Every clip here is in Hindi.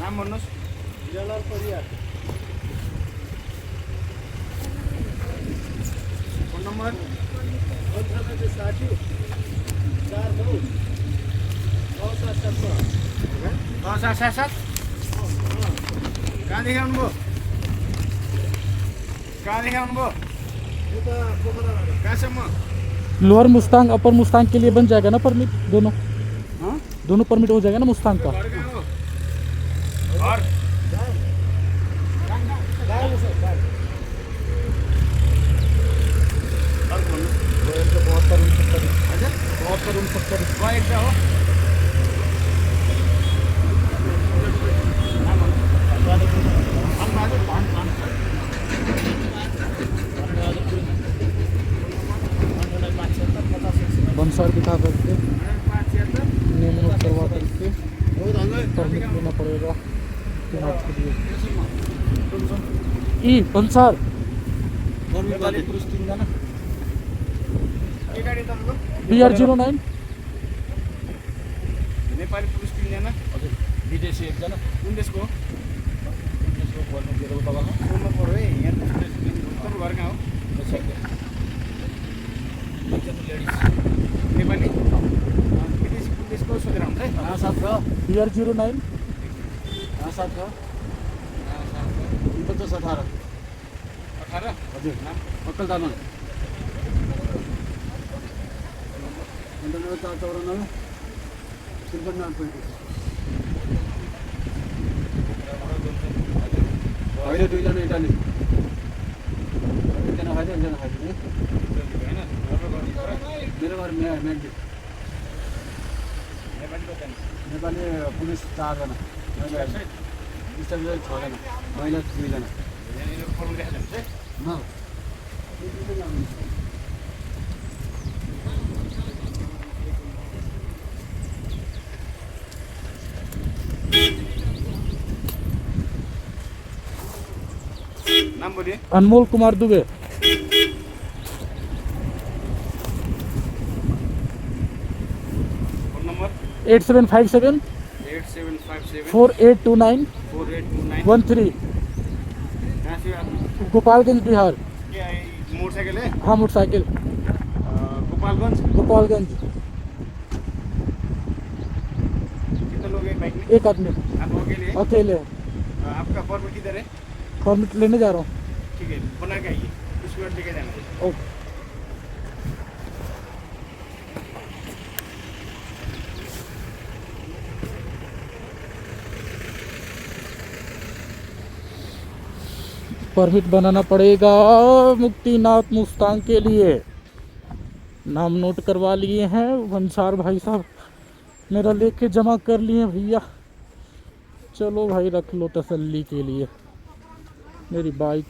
नाम भन्नुहोस्। हिरालाल परियार। फोन नम्बर 9860 49 97 67 कहाँदेखि आउनुभयो? कहाँदेखि आउनुभयो? उता पोखराबाट। कहाँसम्म? लोअर मुस्तांग अपर मुस्तांग के लिए बन जाएगा ना परमिट? दोनों हाँ? दोनों परमिट हो जाएगा ना मुस्तांग का? घर कहाँ हो? घर? गाडी सर गाडी। अर्को भन्नुहोस्। 72 हजुर? 72 गएको छ हो? नाम भन्नुहोस्। धनबहादुर बंसार दिखा करके 576 नेम नोट करवा करके परमिट लेना पड़ेगा चुनाव के लिए। ई बंसार नेपाली पुरुष 3 जना। के गाडी तपाईँको? BR09 नेपाली पुरुष 3 जना। विदेशी एकजना। कुन देशको हो? यसको बोल्नु दिएको तपाईँको। बोल्नु पर्यो है। यहाँ तपाईँको घर कहाँ हो? एकजना लेडिज। नेपाली? विदेशी कुन देशको सोधेर हुन्छ है? कहाँ साथ छ? BR09 कहाँ साथ छ? 49 18। 18? हजुर। नाम? मक्कल तामाङ। 99 4 54 53 35। होइन दुईजना इटाली। एकजना खाइदियो एकजना खाइदियो। होइन? मेरो घर म्याग्दी। नेपाली कति? नेपाली पुलिस 4 जना। महिला 6 जना। महिला 2 जना। यहाँनिर फर्म देखाइदिनुहोस् है। न नाम बोलिए। अनमोल कुमार दुबे। Phone number 8757 8757 4829 4829। 13 कहाँ से आप? गोपालगंज बिहार। क्या ये मोटरसाइकिल है? हाँ मोटरसाइकिल गोपालगंज। गोपालगंज। कितने लोग हैं बाइक में? एक आदमी आप अकेले हैं? अकेले। आपका परमिट किधर है? परमिट लेने जा रहा हूँ। ठीक है, बना के आइए, उसके बाद लेके जाना है। ओके। परमिट बनाना पड़ेगा मुक्तिनाथ मुस्तांग के लिए। नाम नोट करवा लिए हैं बंसार भाई साहब, मेरा लेके जमा कर लिए भैया। चलो भाई रख लो तसल्ली के लिए। मेरी बाइक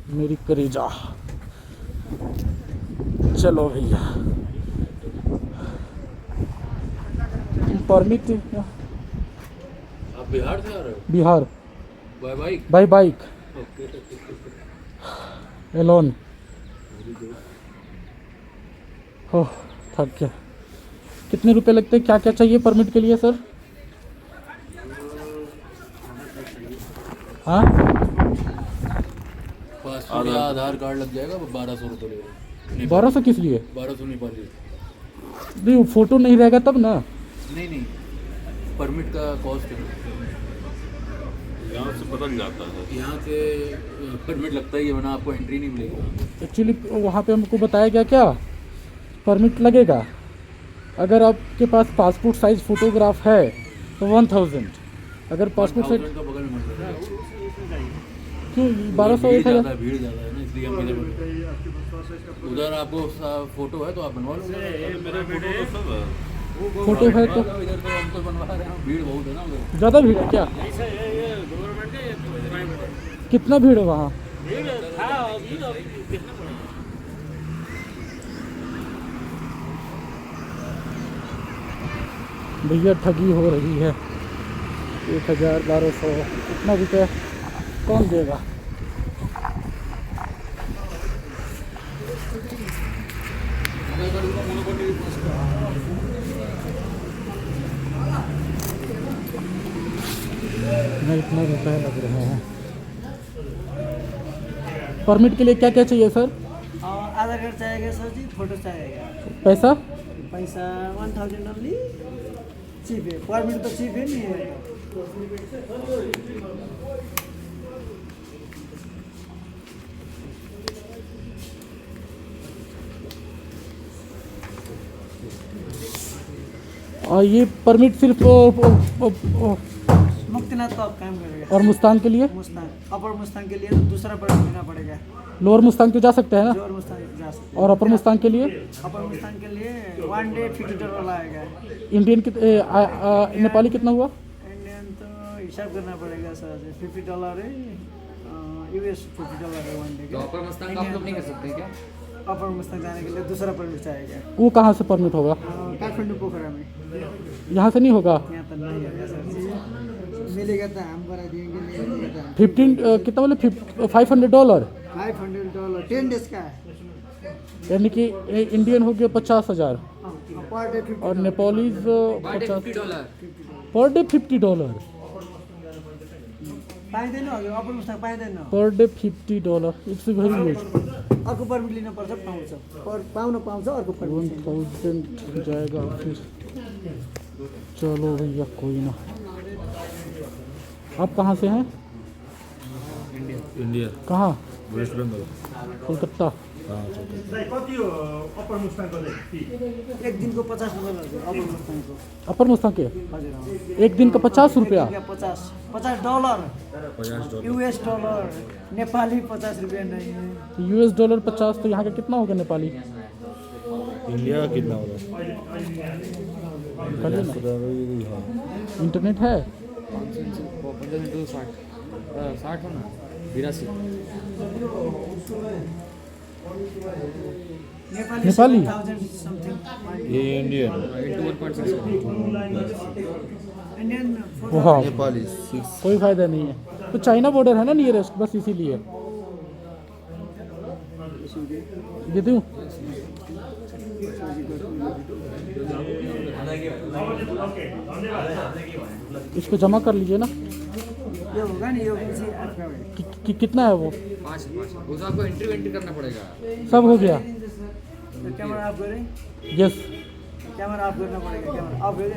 मेरी करेजा। चलो भैया परमिट आप बिहार से आ रहे हो? Bihar by bike? By bike okay. Alone. हो थक गया। कितने रुपए लगते हैं? क्या क्या चाहिए परमिट के लिए सर? हाँ पासपोर्ट या आधार कार्ड लग जाएगा। 1200 रुपये लगेगा। 1200 किस लिए? 1200 नेपाली। नहीं फोटो नहीं रहेगा तब ना। नहीं परमिट का कॉस्ट है। यहाँ से बदल जाता है। यहाँ से परमिट लगता ही है, वरना आपको एंट्री नहीं मिलेगी। एक्चुअली वहाँ पे हमको बताया गया क्या परमिट लगेगा। अगर आपके पास पासपोर्ट साइज फोटोग्राफ है तो 1000। अगर पासपोर्ट साइज 1000 का बगल में मिल रहा है। क्यों 1200 भीड़ 1000? ज़्यादा है ना, इसलिए हम इधर उधर आपको फोटो है तो आप बनवा लो। मेरा फोटो तो सब है। फोटो है तो इधर तो हम तो बनवा रहे हैं, भीड़ बहुत है ना उधर। ज़्यादा भीड़ है क्या? कितना भीड़ है वहाँ? भैया ठगी हो रही है। 1000 1200 इतना रुपये कौन देगा? मैं इतना रुपये लग रहे हैं। परमिट के लिए क्या क्या चाहिए सर? आधार कार्ड चाहिएगा सर जी, फोटो चाहिएगा। पैसा? पैसा 1000 ओनली। चीप है, परमिट तो चीप है नहीं है। और ये परमिट सिर्फ मुक्तिनाथ तो आप काम करेगा। और मुस्तांग के लिए? मुस्तांग, अपर मुस्तांग के लिए तो दूसरा परमिट लेना पड़ेगा। लोअर मुस्तांग तो जा सकते हैं ना? जोर मुस्तांग जा सकते और अपर मुस्तांग के लिए? अपर मुस्तांग के लिए 1 डे $50 आएगा। इंडियन नेपाली कितना हुआ? इंडियन तो हिसाब करना पड़ेगा सर, $50 है। US $50 है 1 डे तो का। अपर मस्तांग आप लोग नहीं कर सकते क्या? अपर मुस्तांग जाने के लिए दूसरा परमिट चाहिएगा। वो कहाँ से परमिट होगा? काठमाडौँ पोखरा में। यहाँ से नहीं होगा? यहाँ तो नहीं है सर जी, मिलेगा तो हम करा देंगे, नहीं मिलेगा तो 15 कितना बोले? $500 $500 10 डेज का है। यानी कि इंडियन हो गया 50,000 पर डे 50 और नेपालीज 50 $50 पर डे $50 पाइँदैन हजुर, अपर मुस्ताङ पाइँदैन। Per day $50 it's very good. अर्को परमिट लिनुपर्छ, पाउँछ। पाउँछ अर्को परमिट। 1000 जाएगा फिर। चलो भैया कोई ना। आप कहाँ से हैं? इंडिया कहाँ? वेस्ट बंगाल। कोलकाता। एक दिनको $50 हजुर, अपर मुस्ताङको। अपर मुस्तांग के हजुर एक दिन का 50 रुपया? $50 US डॉलर, नेपाली $50 नहीं है। $50 50 तो यहाँ का कितना होगा नेपाली? इंडिया का कितना होगा? निकालिए ना। इंटरनेट है? 60 हो ना 82 नेपाली? 7,000 समथिंग। ये इंडियन into 1.6 इंडियन वाह, नेपाली कोई फायदा नहीं है। तो चाइना बॉर्डर है ना नियरेस्ट, बस इसीलिए। ये दूँ? इसको जमा कर लीजिए ना। ये होगा नहीं, ये किसी आपका है। कितना है वो? 5 वो तो आपको एंट्री करना पड़ेगा। सब हो गया? तो कैमरा ऑफ करें? यस। कैमरा ऑफ करना पड़ेगा, कैमरा ऑफ करें।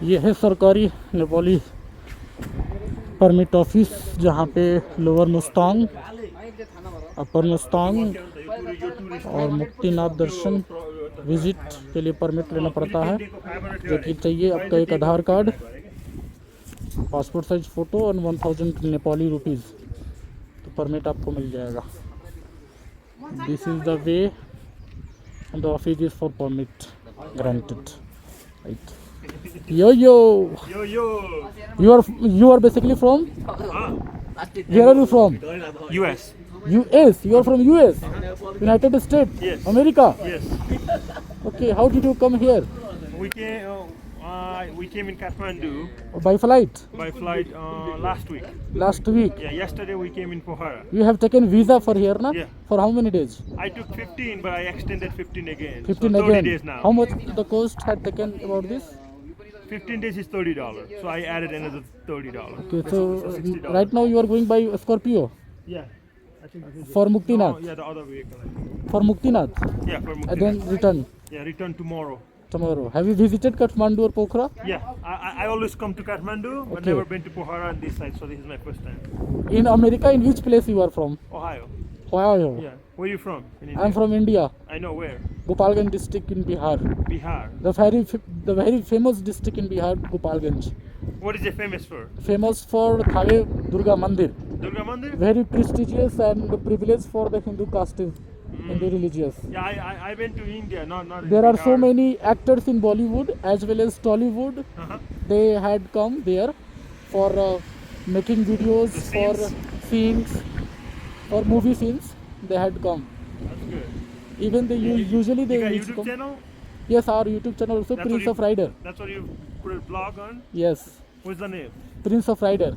ये है सरकारी नेपाली परमिट ऑफिस, जहाँ पे लोअर मुस्तांग, अपर मुस्तांग और मुक्तिनाथ दर्शन विजिट के लिए परमिट लेना पड़ता है, जो कि चाहिए आपका एक आधार कार्ड, पासपोर्ट साइज फ़ोटो और 1000 नेपाली रुपीज़, तो परमिट आपको मिल जाएगा। This is the way the office is for permit granted, right? Yo. You are basically from? Where are you from? US. US. You are from US. United States. Yes. America. Yes. Okay. How did you come here? We came in Kathmandu By flight. by flight last week. Last week. Yeah, yesterday we came in Pohara. You have taken visa for here, na? Yeah. For how many days? I took 15, but I extended 15 again. 15 so 30 again. days now. How much the cost had taken about this? 15 days is $30. So I added another $30. Okay. So $60. right now you are going by Scorpio Yeah. I think this is for Oh, Muktinath. yeah, the other vehicle. For Muktinath. Yeah, for And Mukti. then return Yeah, return tomorrow. tomorrow. Have you visited Kathmandu or Pokhara? Yeah, I always come to Kathmandu, but Okay. never been to Pohara on this side, so this is my first time. In America, in which place you are from? Ohio. Ohio. Yeah. Where are you from? In I India? am from India, I know where. Gopalganj district in Bihar. Bihar. The very famous district in Bihar, Gopalganj. What is it famous for? Famous for Thave Durga Mandir. Durga Mandir? Very prestigious and privileged for the Hindu caste, Hindu religious. Yeah, I went to India, not in There are so Bihar. many actors in Bollywood as well as Tollywood. Uh-huh. They had come there for making videos, The for scenes? scenes, for movie scenes. They had come. That's good. Even they usually they You got a used to YouTube come. channel? Yes, our YouTube channel also, That's Prince what of Rider. That's what you put a blog on? Yes, What's the name? Prince of Rider.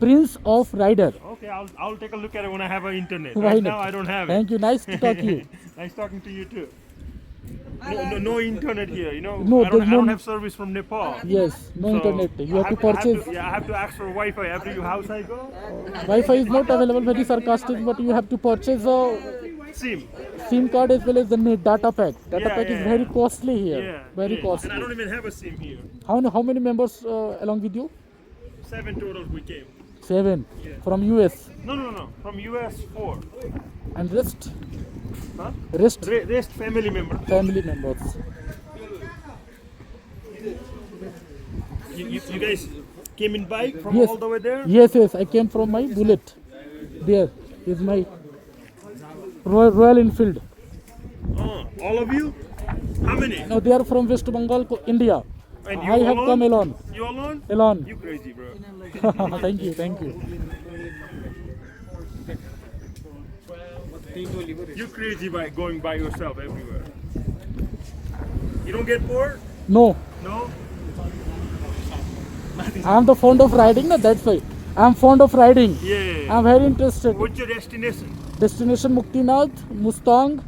Prince of Rider. Okay, I'll take a look at it when I have an internet. Why Right not? now I don't have Thank you. Nice to talk to you. it. Nice talking to you too. No internet here, you know. No, I don't there's no- have service from Nepal. Yes, no So, internet. You have to I purchase. I have to ask for Wi-Fi every house I go. Wi-Fi is not available. Very sarcastic, but you have to purchase a SIM. SIM card as well as the net data pack. Data Yeah, pack is yeah, very yeah. costly here. Yeah. Very yeah. costly. And I don't even have a SIM here. How many members along with you? 7 total we came. 7 Yeah. from US No. From US 4. and rest Huh? Rest family member. family members. You guys came in bike from Yes. all the way there? Yes, I came from my Bullet. There is my Royal Enfield. All of you? How many? Now they are from West Bengal, India. And I have come alone. You alone? Alone. You crazy, bro. Thank you. You crazy by going by yourself everywhere. You don't get bored? No, No? I am the fond of riding. No, that's why I am fond of riding. Yeah. I am very interested. What's your destination? Destination Muktinath, Mustang,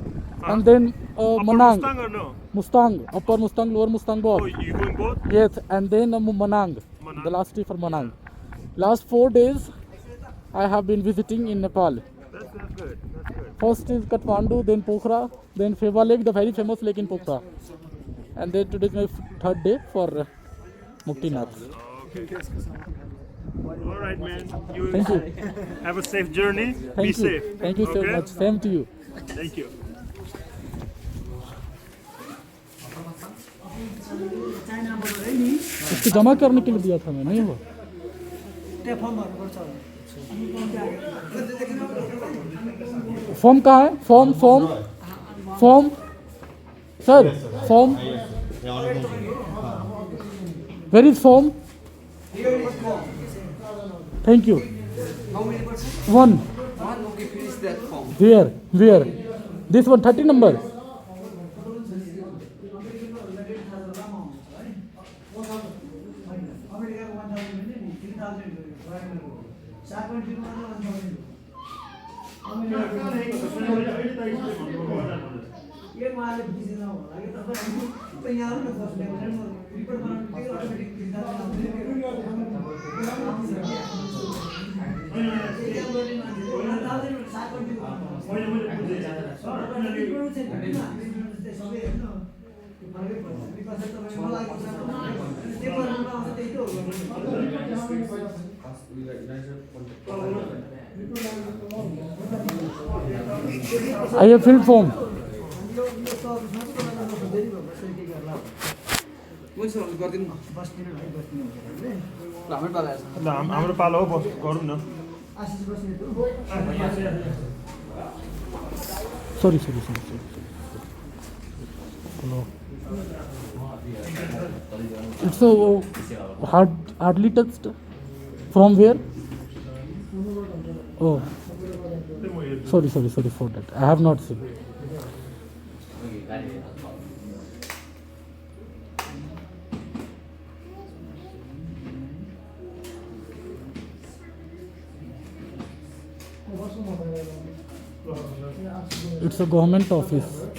Huh? and then Upper Manang. Mustang or no? Mustang, Upper Mustang, Lower Mustang Oh, both. you going both? Yes, and then Manang. Manang. The last trip for Manang. Last 4 days I have been visiting in Nepal. That's good. That's good. First is Kathmandu, then Pokhara, then Pheva Lake, the very famous lake in Pokhara. And then today is my third day for Muktinath. All right, man. You Thank you. have a safe journey. Be Thank you. safe. Thank you so Okay? much. Same to you. Thank you. इसको जमा करने के लिए दिया था मैं, नहीं हुआ? त्यहाँ फर्महरू पर्छ फॉर्म कहाँ है? Form sir, form where is form? Thank you. One. Okay, finish that form. Where? This one, 30 number. ये उहाँले बुझिदिनु होला कि तपाईँ यहाँ आउनु न बस्ने भनेर म रिपोर्ट बनाउनु के automatic I have filled form. गरिदिनु न ल हाम्रै पाला ल हाम्रो पालो हो बस गरौँ न. Sorry. No. It's so hardly touched. From where? Oh, sorry for that. I have not seen. It's a government office.